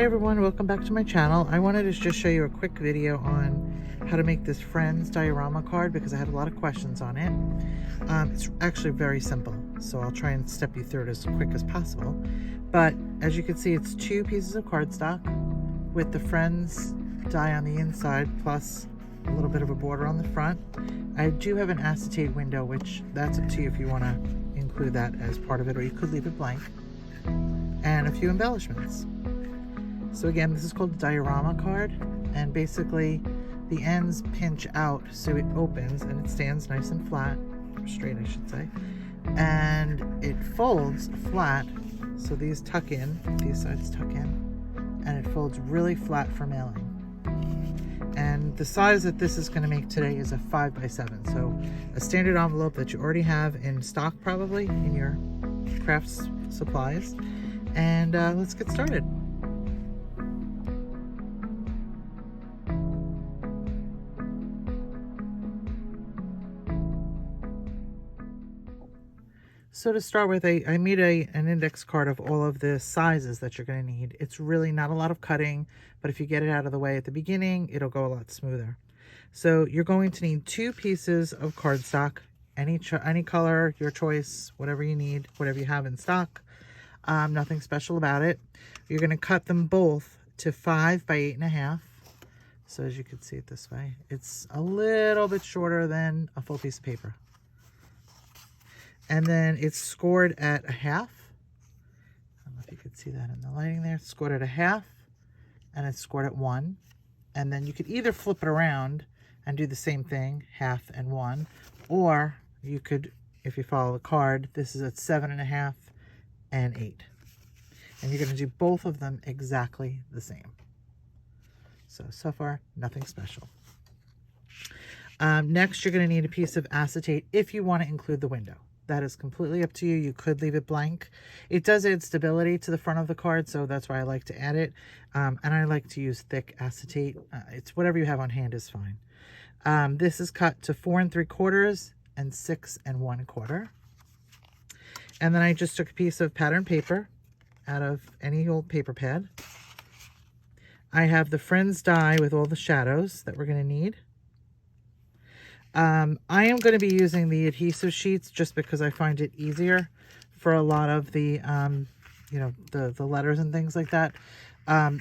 Hi everyone, welcome back to my channel. I wanted to just show you a quick video on how to make this Friends diorama card because I had a lot of questions on it. It's actually very simple, so I'll try and step you through it as quick as possible. But as you can see, it's 2 pieces of cardstock with the Friends die on the inside plus a little bit of a border on the front. I do have an acetate window, which that's up to you if you want to include that as part of it, or you could leave it blank, and a few embellishments. So again, this is called a diorama card, and basically the ends pinch out so it opens and it stands nice and flat, or straight I should say, and it folds flat, so these tuck in, these sides tuck in, and it folds really flat for mailing. And the size that this is going to make today is a 5x7, so a standard envelope that you already have in stock probably in your crafts supplies. And let's get started. So to start with, I made an index card of all of the sizes that you're going to need. It's really not a lot of cutting, but if you get it out of the way at the beginning, it'll go a lot smoother. So you're going to need 2 pieces of cardstock, any color, your choice, whatever you need, whatever you have in stock. Nothing special about it. You're going to cut them both to 5 by 8.5. So as you can see it this way, it's a little bit shorter than a full piece of paper. And then it's scored at 1/2. I don't know if you could see that in the lighting there. It's scored at 1/2, and it's scored at 1. And then you could either flip it around and do the same thing, 1/2 and 1, or you could, if you follow the card, this is at 7.5 and 8. And you're going to do both of them exactly the same. So far, nothing special. Next, you're going to need a piece of acetate if you want to include the window. That is completely up to you. You could leave it blank. It does add stability to the front of the card, so that's why I like to add it. And I like to use thick acetate. It's whatever you have on hand is fine. This is cut to 4 3/4 and 6 1/4. And then I just took a piece of pattern paper out of any old paper pad. I have the Friends die with all the shadows that we're going to need. I am going to be using the adhesive sheets just because I find it easier for a lot of the, the letters and things like that.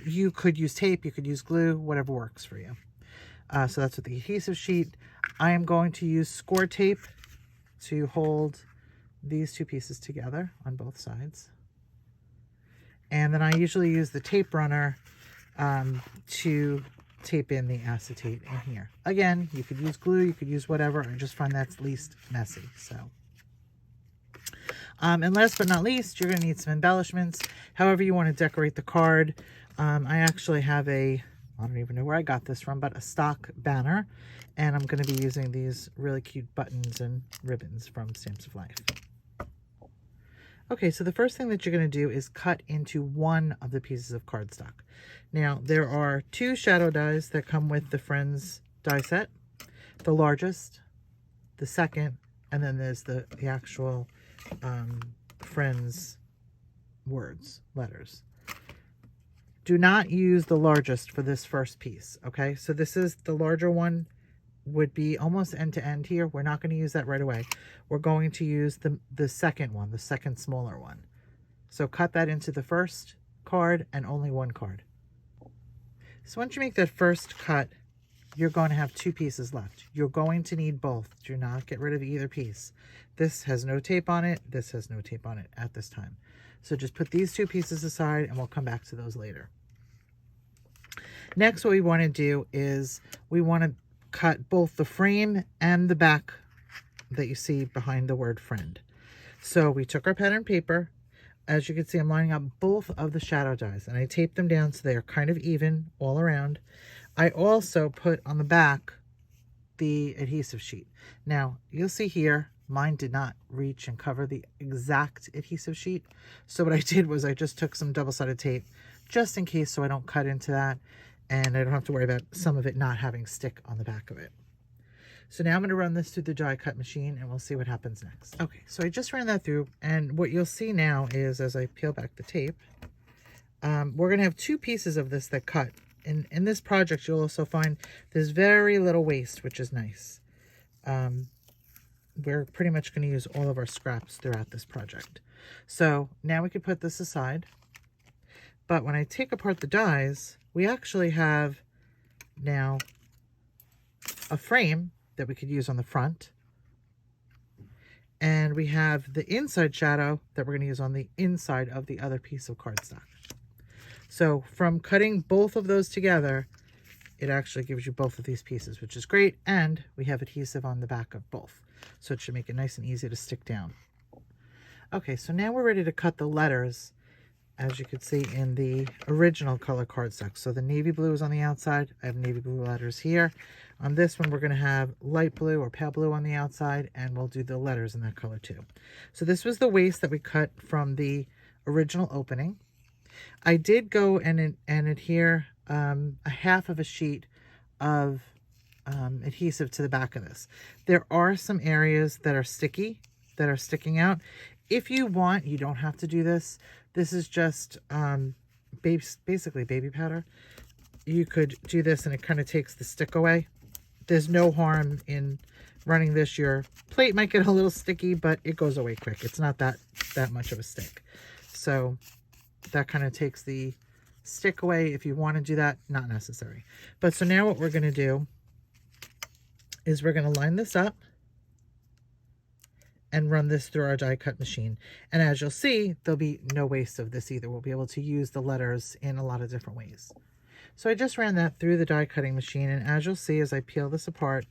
You could use tape, you could use glue, whatever works for you. So that's with the adhesive sheet. I am going to use score tape to hold these 2 pieces together on both sides. And then I usually use the tape runner to tape in the acetate in here. Again, you could use glue, you could use whatever. I just find that's least messy. So, and last but not least, you're going to need some embellishments. However you want to decorate the card. I actually have I don't even know where I got this from, but a stock banner. And I'm going to be using these really cute buttons and ribbons from Stampsoflife. Okay, so the first thing that you're going to do is cut into one of the pieces of cardstock. Now, there are 2 shadow dies that come with the Friends die set. The largest, the second, and then there's the actual Friends words, letters. Do not use the largest for this first piece, okay? So this is the larger one, would be almost end to end here. We're not going to use that right away. We're going to use the second one, the second smaller one. So cut that into the first card and only one card. So once you make that first cut, you're going to have 2 pieces left. You're going to need both. Do not get rid of either piece. This has no tape on it. This has no tape on it at this time. So just put these 2 pieces aside and we'll come back to those later. Next, what we want to do is we want to cut both the frame and the back that you see behind the word friend. So we took our pattern paper. As you can see, I'm lining up both of the shadow dies and I taped them down so they're kind of even all around. I also put on the back the adhesive sheet. Now you'll see here, mine did not reach and cover the exact adhesive sheet. So what I did was I just took some double-sided tape just in case, so I don't cut into that. And I don't have to worry about some of it not having stick on the back of it. So now I'm going to run this through the die cut machine and we'll see what happens next. Okay, so I just ran that through, and what you'll see now is as I peel back the tape, we're going to have 2 pieces of this that cut. In this project, you'll also find there's very little waste, which is nice. We're pretty much going to use all of our scraps throughout this project. So now we could put this aside. But when I take apart the dies, we actually have now a frame that we could use on the front. And we have the inside shadow that we're going to use on the inside of the other piece of cardstock. So from cutting both of those together, it actually gives you both of these pieces, which is great. And we have adhesive on the back of both. So it should make it nice and easy to stick down. Okay, so now we're ready to cut the letters, as you could see in the original color cardstock. So the navy blue is on the outside. I have navy blue letters here. On this one, we're going to have light blue or pale blue on the outside, and we'll do the letters in that color too. So this was the waist that we cut from the original opening. I did go and adhere a half of a sheet of adhesive to the back of this. There are some areas that are sticky, that are sticking out. If you want, you don't have to do this. This is just basically baby powder. You could do this and it kind of takes the stick away. There's no harm in running this. Your plate might get a little sticky, but it goes away quick. It's not that much of a stick. So that kind of takes the stick away. If you want to do that, not necessary. But so now what we're going to do is we're going to line this up and run this through our die cut machine. And as you'll see, there'll be no waste of this either. We'll be able to use the letters in a lot of different ways. So I just ran that through the die cutting machine. And as you'll see, as I peel this apart,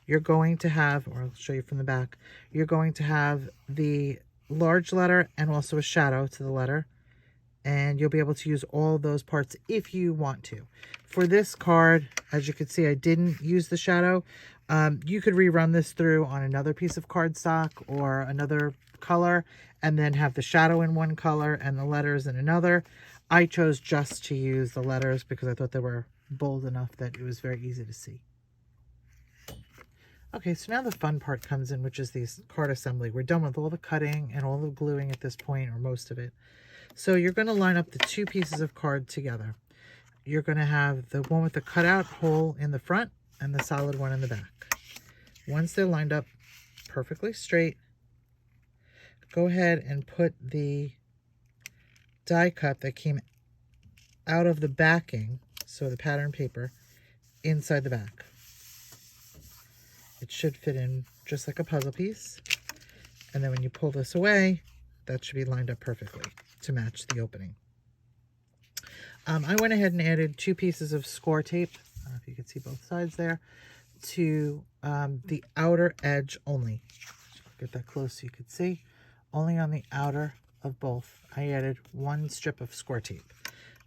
you're going to have, or I'll show you from the back, you're going to have the large letter and also a shadow to the letter. And you'll be able to use all those parts if you want to. For this card, as you can see, I didn't use the shadow. You could rerun this through on another piece of cardstock or another color and then have the shadow in one color and the letters in another. I chose just to use the letters because I thought they were bold enough that it was very easy to see. Okay, so now the fun part comes in, which is this card assembly. We're done with all the cutting and all the gluing at this point, or most of it. So you're going to line up the 2 pieces of card together. You're going to have the one with the cutout hole in the front and the solid one in the back. Once they're lined up perfectly straight, go ahead and put the die cut that came out of the backing, so the pattern paper, inside the back. It should fit in just like a puzzle piece. And then when you pull this away, that should be lined up perfectly to match the opening. I went ahead and added 2 pieces of score tape. I don't know if you can see both sides there, to the outer edge only. Get that close so you could see. Only on the outer of both. I added 1 strip of score tape.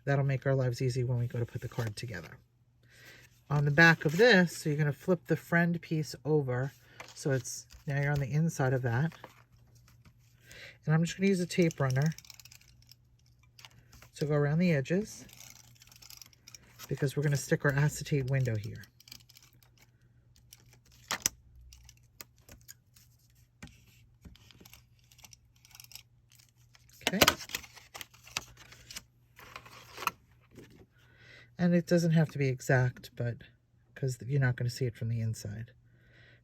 That'll make our lives easy when we go to put the card together. On the back of this, so you're going to flip the friend piece over. So it's, now you're on the inside of that. And I'm just going to use a tape runner to go around the edges, because we're going to stick our acetate window here. Okay. And it doesn't have to be exact, but because you're not going to see it from the inside.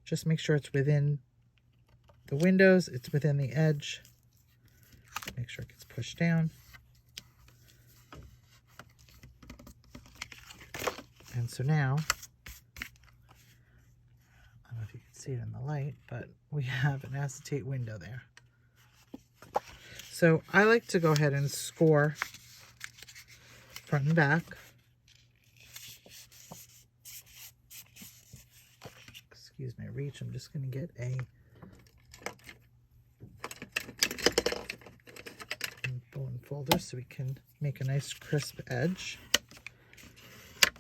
Just make sure it's within the windows, it's within the edge. Make sure it gets pushed down. And so now, I don't know if you can see it in the light, but we have an acetate window there. So I like to go ahead and score front and back. Excuse my reach, I'm just going to get a bone folder so we can make a nice crisp edge.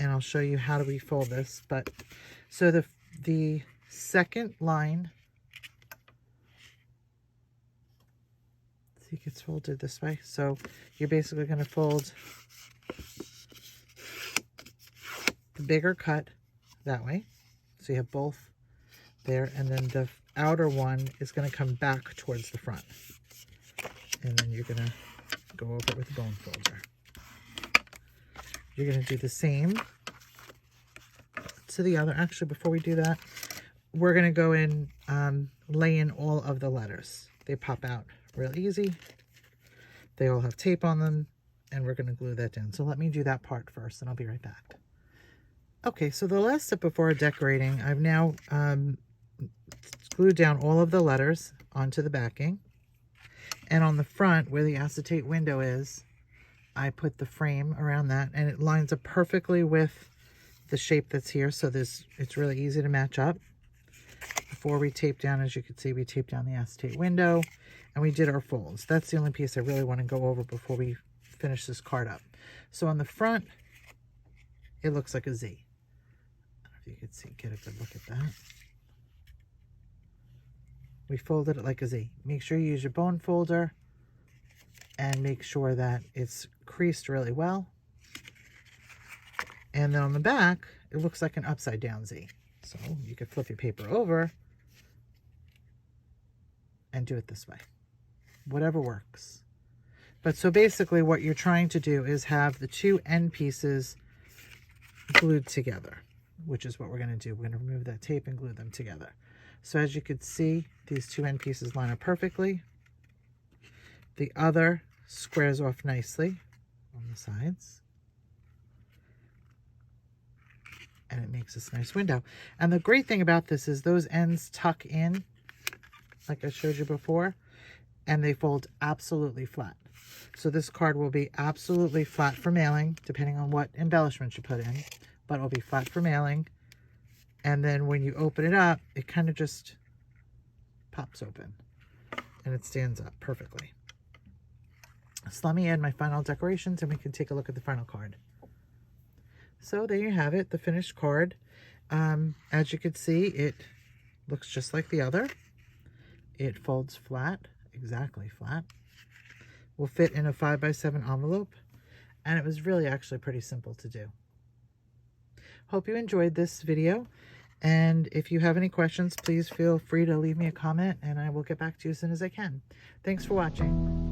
And I'll show you how to refold this. But so the second line, see, it gets folded this way. So you're basically going to fold the bigger cut that way. So you have both there, and then the outer one is going to come back towards the front. And then you're going to go over it with a bone folder. you're going to do the same to the other. Actually, before we do that, we're going to go in, lay in all of the letters. They pop out real easy. They all have tape on them, and we're going to glue that down. So let me do that part first, and I'll be right back. Okay, so the last step before decorating, I've now glued down all of the letters onto the backing. And on the front, where the acetate window is, I put the frame around that, and it lines up perfectly with the shape that's here. So it's really easy to match up. Before we tape down, as you can see, we taped down the acetate window, and we did our folds. That's the only piece I really want to go over before we finish this card up. So on the front, it looks like a Z. I don't know if you can see, get a good look at that. We folded it like a Z. Make sure you use your bone folder and make sure that it's creased really well. And then on the back, it looks like an upside down Z. So you could flip your paper over and do it this way. Whatever works. But so basically what you're trying to do is have the two end pieces glued together, which is what we're going to do. We're going to remove that tape and glue them together. So as you can see, these two end pieces line up perfectly. The other squares off nicely on the sides. And it makes this nice window. And the great thing about this is those ends tuck in, like I showed you before, and they fold absolutely flat. So this card will be absolutely flat for mailing, depending on what embellishments you put in, but it'll be flat for mailing. And then when you open it up, it kind of just pops open and it stands up perfectly. So let me add my final decorations and we can take a look at the final card. So there you have it, the finished card. As you can see, it looks just like the other. It folds flat, exactly flat. Will fit in a 5x7 envelope, and it was really actually pretty simple to do. Hope you enjoyed this video, and if you have any questions, please feel free to leave me a comment and I will get back to you as soon as I can. Thanks for watching.